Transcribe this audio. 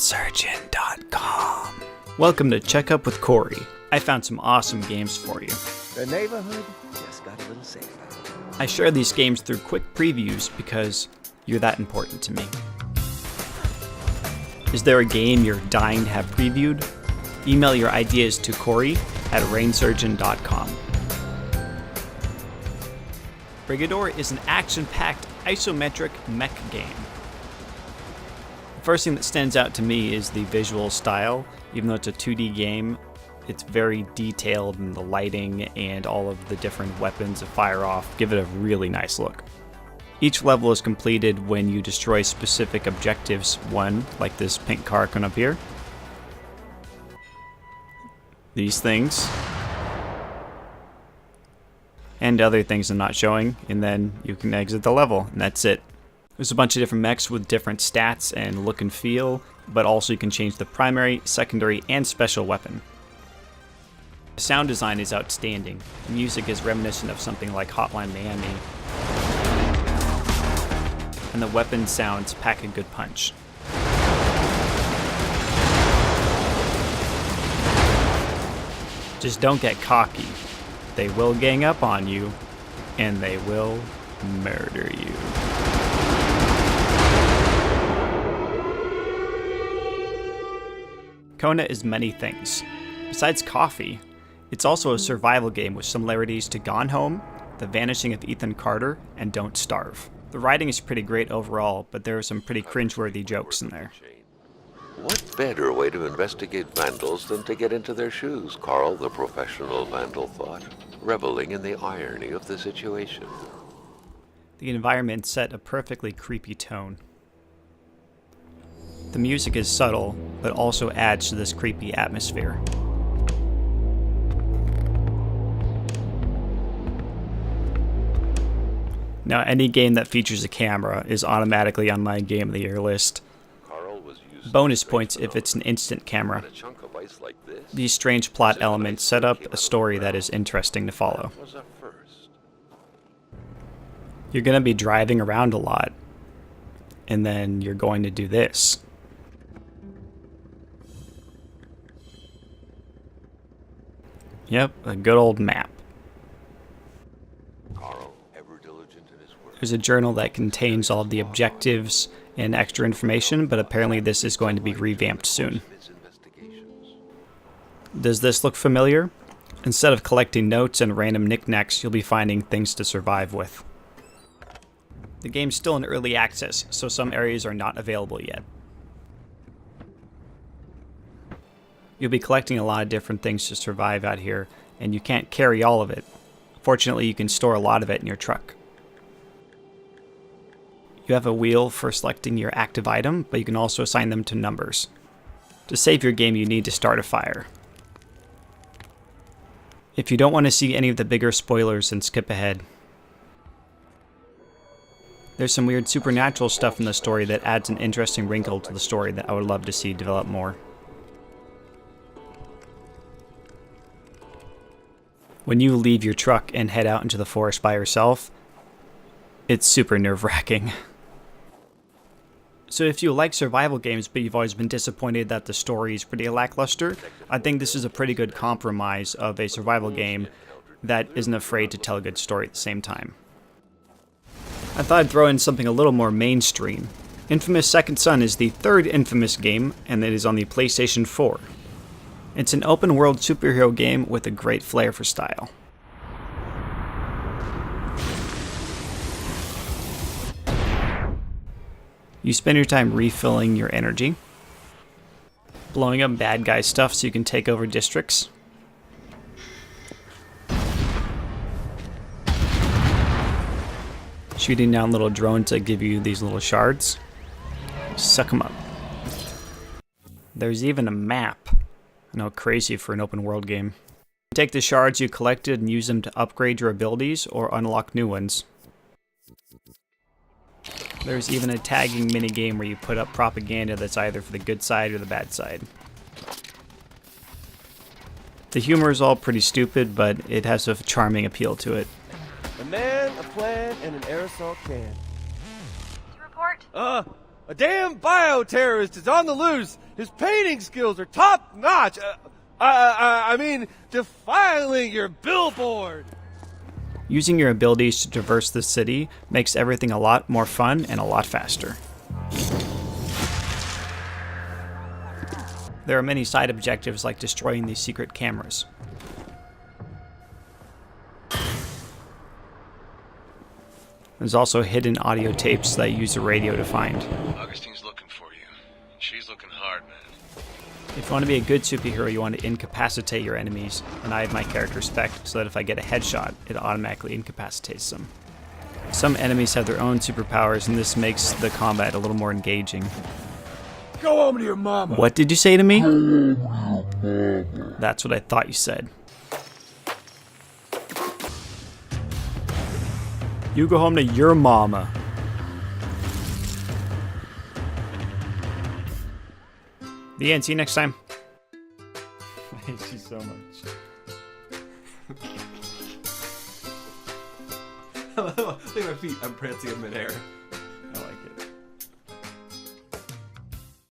brainsurgeon.com. Welcome to Checkup with Corey. I found some awesome games for you. The neighborhood just got a little safer. I share these games through quick previews because you're that important to me. Is there a game you're dying to have previewed? Email your ideas to Corey at brainsurgeon.com. Brigador is an action-packed isometric mech game. The first thing that stands out to me is the visual style. Even though it's a 2D game, it's very detailed in the lighting and all of the different weapons that fire off give it a really nice look. Each level is completed when you destroy specific objectives. One, like this pink car coming up here. These things. And other things I'm not showing, and then you can exit the level, and that's it. There's a bunch of different mechs with different stats and look and feel, but also you can change the primary, secondary, and special weapon. The sound design is outstanding. The music is reminiscent of something like Hotline Miami. And the weapon sounds pack a good punch. Just don't get cocky. They will gang up on you, and they will murder you. Kona is many things. Besides coffee, it's also a survival game with similarities to Gone Home, The Vanishing of Ethan Carter, and Don't Starve. The writing is pretty great overall, but there are some pretty cringeworthy jokes in there. What better way to investigate vandals than to get into their shoes, Carl, the professional vandal thought, reveling in the irony of the situation. The environment set a perfectly creepy tone. The music is subtle, but also adds to this creepy atmosphere. Now, any game that features a camera is automatically on my Game of the Year list. Bonus points if it's an instant camera. These strange plot elements set up a story that is interesting to follow. You're going to be driving around a lot, and then you're going to do this. Yep, a good old map. There's a journal that contains all of the objectives and extra information, but apparently this is going to be revamped soon. Does this look familiar? Instead of collecting notes and random knickknacks, you'll be finding things to survive with. The game's still in early access, so some areas are not available yet. You'll be collecting a lot of different things to survive out here, and you can't carry all of it. Fortunately, you can store a lot of it in your truck. You have a wheel for selecting your active item, but you can also assign them to numbers. To save your game, you need to start a fire. If you don't want to see any of the bigger spoilers, then skip ahead. There's some weird supernatural stuff in the story that adds an interesting wrinkle to the story that I would love to see develop more. When you leave your truck and head out into the forest by yourself, it's super nerve-wracking. So if you like survival games but you've always been disappointed that the story is pretty lackluster, I think this is a pretty good compromise of a survival game that isn't afraid to tell a good story at the same time. I thought I'd throw in something a little more mainstream. Infamous Second Son is the third Infamous game, and it is on the PlayStation 4. It's an open-world superhero game with a great flair for style. You spend your time refilling your energy, blowing up bad guy stuff so you can take over districts, shooting down little drones that give you these little shards. Suck them up. There's even a map. I know, crazy for an open world game. Take the shards you collected and use them to upgrade your abilities or unlock new ones. There's even a tagging minigame where you put up propaganda that's either for the good side or the bad side. The humor is all pretty stupid, but it has a charming appeal to it. A man, a plan, and an aerosol can. To report? A A damn bioterrorist is on the loose. His painting skills are top notch. I mean, defiling your billboard. Using your abilities to traverse the city makes everything a lot more fun and a lot faster. There are many side objectives like destroying these secret cameras. There's also hidden audio tapes that use the radio to find. Augustine's looking for you. She's looking hard, man. If you want to be a good superhero, you want to incapacitate your enemies, and I have my character spec so that if I get a headshot, it automatically incapacitates them. Some enemies have their own superpowers, and this makes the combat a little more engaging. Go home to your mama. What did you say to me? That's what I thought you said. You go home to your mama. The end. See you next time. I hate you so much. Look at my feet. I'm prancing in midair.